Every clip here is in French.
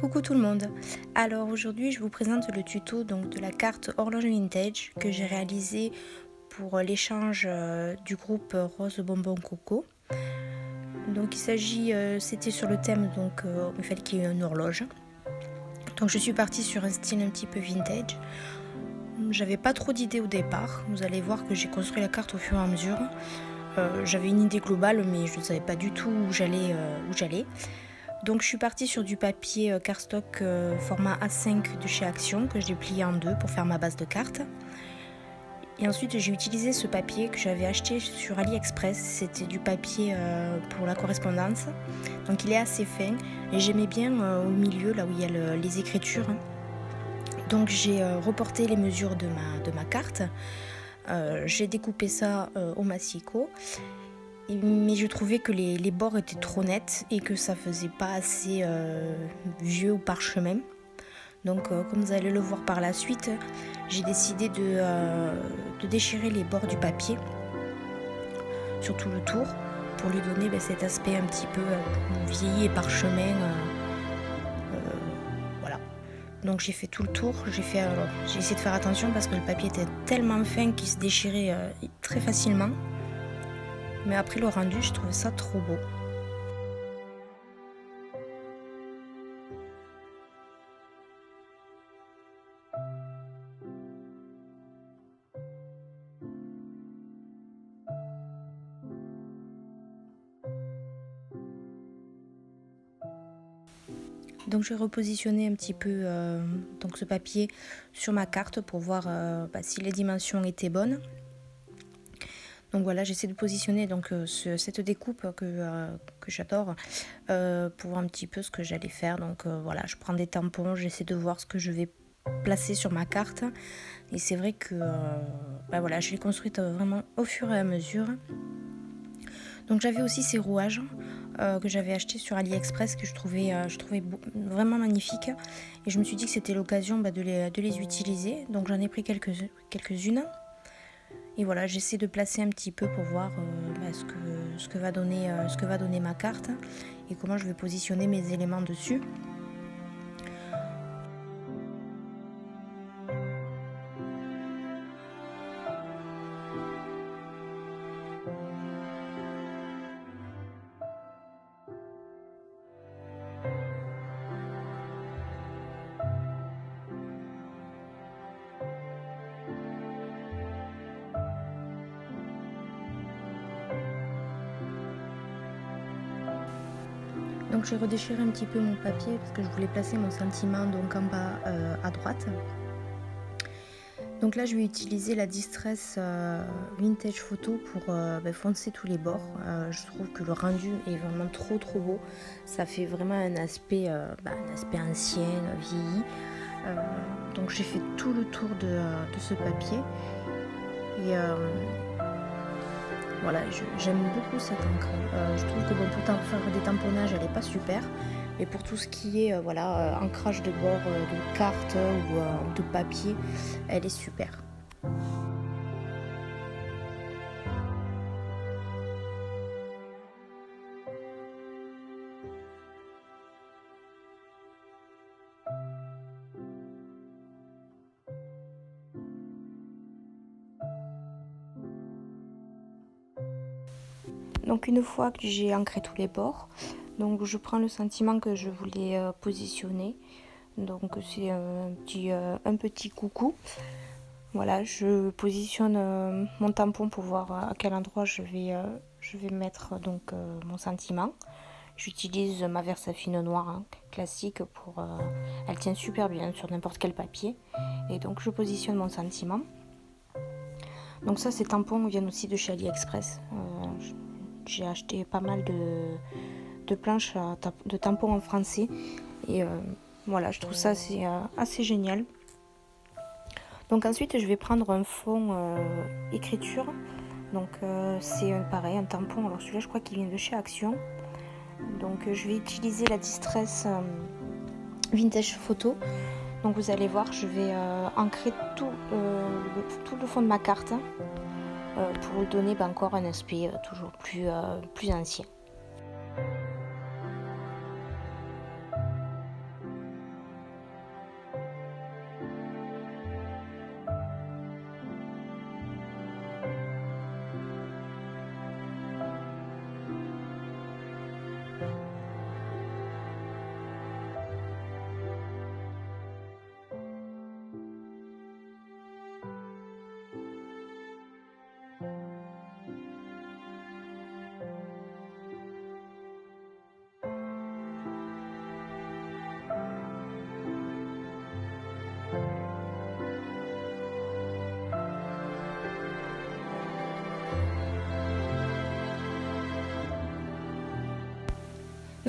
Coucou tout le monde. Alors aujourd'hui je vous présente le tuto de la carte horloge vintage que j'ai réalisé pour l'échange du groupe Rose Bonbon Coco. Donc il s'agit, c'était sur le thème il fallait qu'il y ait une horloge. Donc je suis partie sur un style un petit peu vintage. J'avais pas trop d'idées au départ. Vous allez voir que j'ai construit la carte au fur et à mesure. J'avais une idée globale mais je ne savais pas du tout où j'allais. Donc je suis partie sur du papier cardstock format A5 de chez Action que j'ai plié en deux pour faire ma base de carte. Et ensuite j'ai utilisé ce papier que j'avais acheté sur AliExpress, c'était du papier pour la correspondance. Donc il est assez fin et j'aimais bien au milieu là où il y a les écritures. Donc j'ai reporté les mesures de ma carte, j'ai découpé ça au massicot. Mais je trouvais que les bords étaient trop nets et que ça faisait pas assez vieux au parchemin. Donc comme vous allez le voir par la suite, j'ai décidé de déchirer les bords du papier sur tout le tour pour lui donner cet aspect un petit peu vieilli et parchemin. Voilà. Donc j'ai fait tout le tour, j'ai essayé de faire attention parce que le papier était tellement fin qu'il se déchirait très facilement. Mais après le rendu, je trouvais ça trop beau. Donc j'ai repositionné un petit peu ce papier sur ma carte pour voir si les dimensions étaient bonnes. Donc voilà, j'essaie de positionner cette découpe que j'adore pour voir un petit peu ce que j'allais faire. Donc voilà, je prends des tampons, j'essaie de voir ce que je vais placer sur ma carte. Et c'est vrai que je l'ai construite vraiment au fur et à mesure. Donc j'avais aussi ces rouages que j'avais achetés sur AliExpress que je trouvais vraiment magnifiques. Et je me suis dit que c'était l'occasion de les utiliser. Donc j'en ai pris quelques-unes. Et voilà, j'essaie de placer un petit peu pour voir ce que va donner ma carte et comment je vais positionner mes éléments dessus. Donc j'ai redéchiré un petit peu mon papier parce que je voulais placer mon sentiment en bas à droite. Donc là je vais utiliser la Distress Vintage Photo pour foncer tous les bords. Je trouve que le rendu est vraiment trop beau. Ça fait vraiment un aspect ancien, vieilli. Donc j'ai fait tout le tour de ce papier. Et voilà, j'aime beaucoup cette encre. Je trouve que pour faire des tamponnages, elle n'est pas super. Mais pour tout ce qui est ancrage de bord de carte ou de papier, elle est super. Donc une fois que j'ai ancré tous les bords, donc je prends le sentiment que je voulais positionner. Donc c'est un petit coucou. Voilà, je positionne mon tampon pour voir à quel endroit je vais mettre mon sentiment. J'utilise ma Versafine noire classique elle tient super bien sur n'importe quel papier. Et donc je positionne mon sentiment. Donc ça, ces tampons viennent aussi de chez AliExpress. J'ai acheté pas mal de planches de tampons en français. Et voilà, je trouve ça assez génial. Donc ensuite, je vais prendre un fond écriture. Donc c'est pareil, un tampon. Alors celui-là, je crois qu'il vient de chez Action. Donc je vais utiliser la Distress Vintage Photo. Donc vous allez voir, je vais ancrer tout le fond de ma carte pour lui donner encore un aspect toujours plus ancien.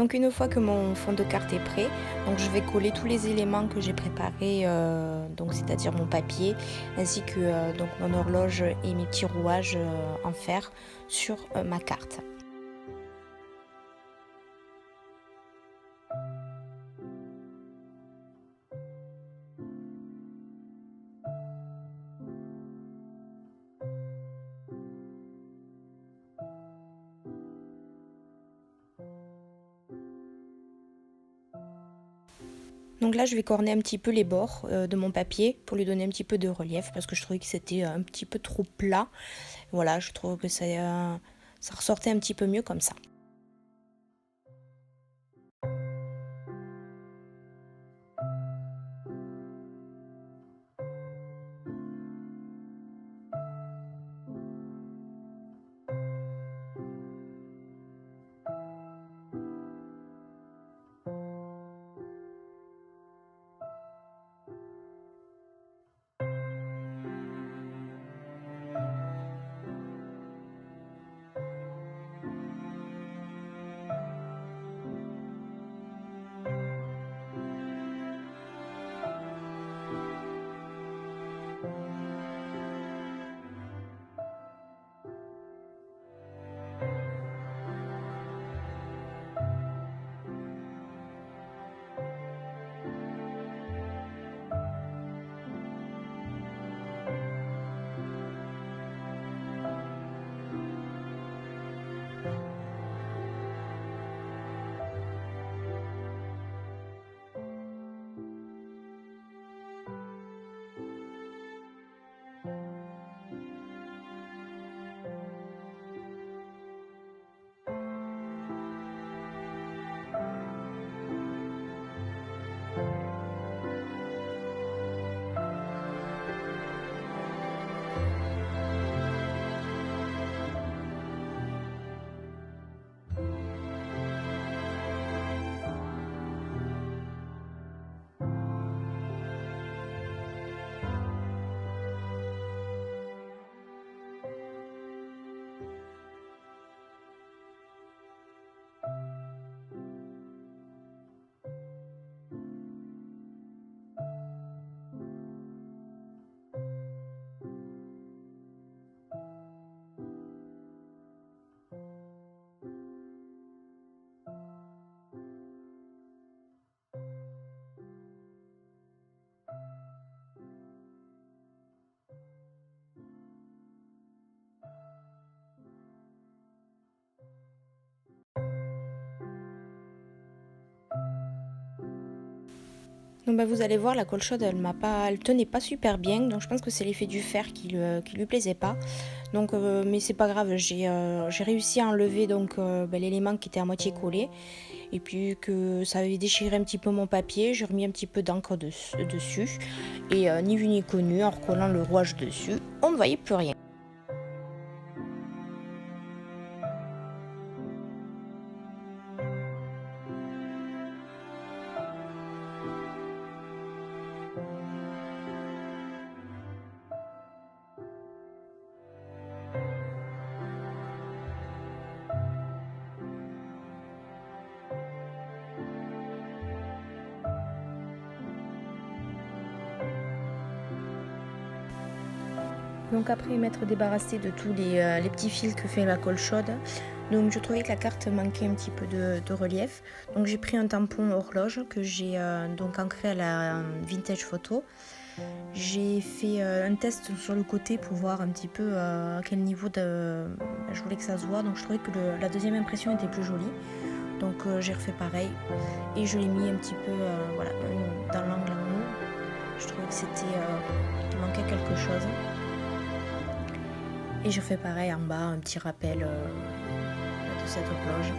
Donc une fois que mon fond de carte est prêt, donc je vais coller tous les éléments que j'ai préparés, donc c'est-à-dire mon papier ainsi que donc mon horloge et mes petits rouages en fer sur ma carte. Donc là, je vais corner un petit peu les bords de mon papier pour lui donner un petit peu de relief parce que je trouvais que c'était un petit peu trop plat. Voilà, je trouve que ça ressortait un petit peu mieux comme ça. Donc bah, vous allez voir, la colle chaude, elle tenait pas super bien, donc je pense que c'est l'effet du fer qui lui plaisait pas. Donc, mais c'est pas grave, j'ai réussi à enlever donc l'élément qui était à moitié collé, et puis que ça avait déchiré un petit peu mon papier, j'ai remis un petit peu d'encre dessus, et ni vu ni connu, en recollant le rouage dessus, on ne voyait plus rien. Donc après m'être débarrassée de tous les petits fils que fait la colle chaude, donc je trouvais que la carte manquait un petit peu de relief. Donc j'ai pris un tampon horloge que j'ai donc ancré à la vintage photo. J'ai fait un test sur le côté pour voir un petit peu à quel niveau je voulais que ça se voit. Donc je trouvais que la deuxième impression était plus jolie. Donc j'ai refait pareil et je l'ai mis un petit peu voilà, dans l'angle en haut. Je trouvais que il manquait quelque chose. Et je fais pareil en bas, un petit rappel de cette horloge.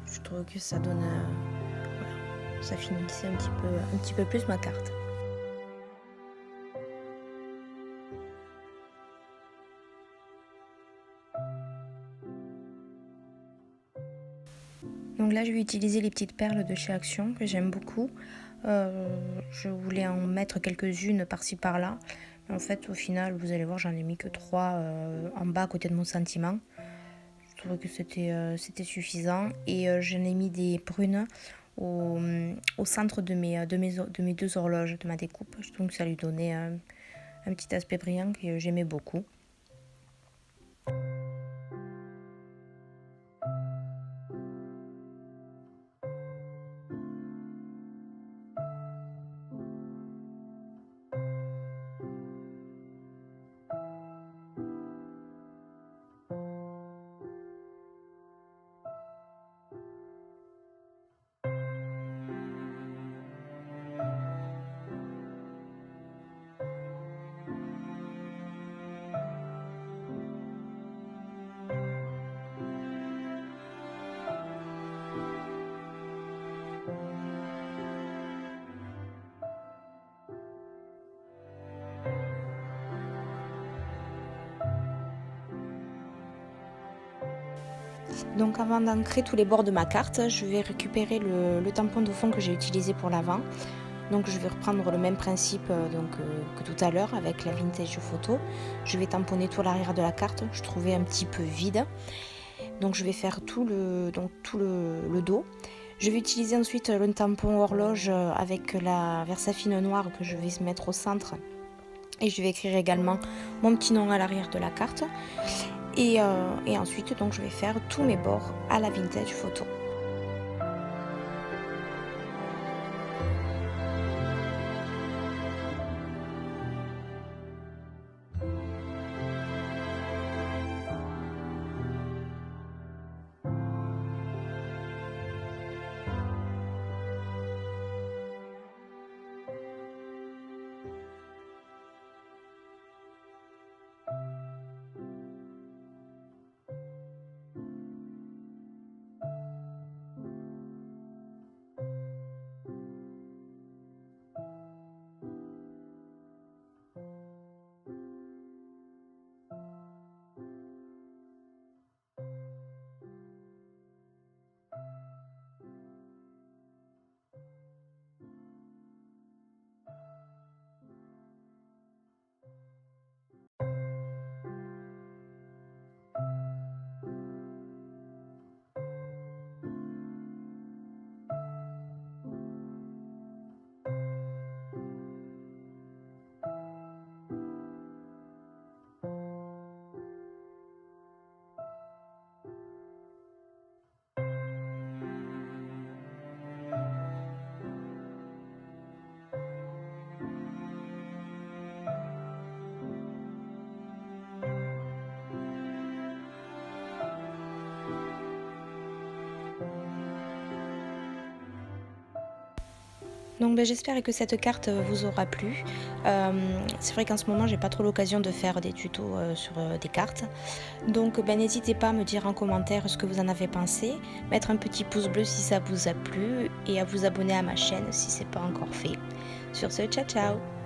Je trouve que ça donne, voilà, ça finissait un petit peu plus ma carte. Donc là, je vais utiliser les petites perles de chez Action que j'aime beaucoup. Je voulais en mettre quelques-unes par-ci par-là. En fait, au final, vous allez voir, j'en ai mis que 3 en bas à côté de mon sentiment. trouvais que c'était suffisant. Et j'en ai mis des brunes au centre de mes deux horloges, de ma découpe. Donc ça lui donnait un petit aspect brillant que j'aimais beaucoup. Donc avant d'ancrer tous les bords de ma carte, je vais récupérer le tampon de fond que j'ai utilisé pour l'avant. Donc je vais reprendre le même principe que tout à l'heure avec la vintage photo. Je vais tamponner tout l'arrière de la carte, je trouvais un petit peu vide. Donc je vais faire tout le dos. Je vais utiliser ensuite le tampon horloge avec la Versafine noire que je vais mettre au centre. Et je vais écrire également mon petit nom à l'arrière de la carte. Et ensuite, donc, je vais faire tous mes bords à la vintage photo. Donc j'espère que cette carte vous aura plu. C'est vrai qu'en ce moment j'ai pas trop l'occasion de faire des tutos sur des cartes. Donc n'hésitez pas à me dire en commentaire ce que vous en avez pensé, mettre un petit pouce bleu si ça vous a plu et à vous abonner à ma chaîne si c'est pas encore fait. Sur ce, ciao ciao!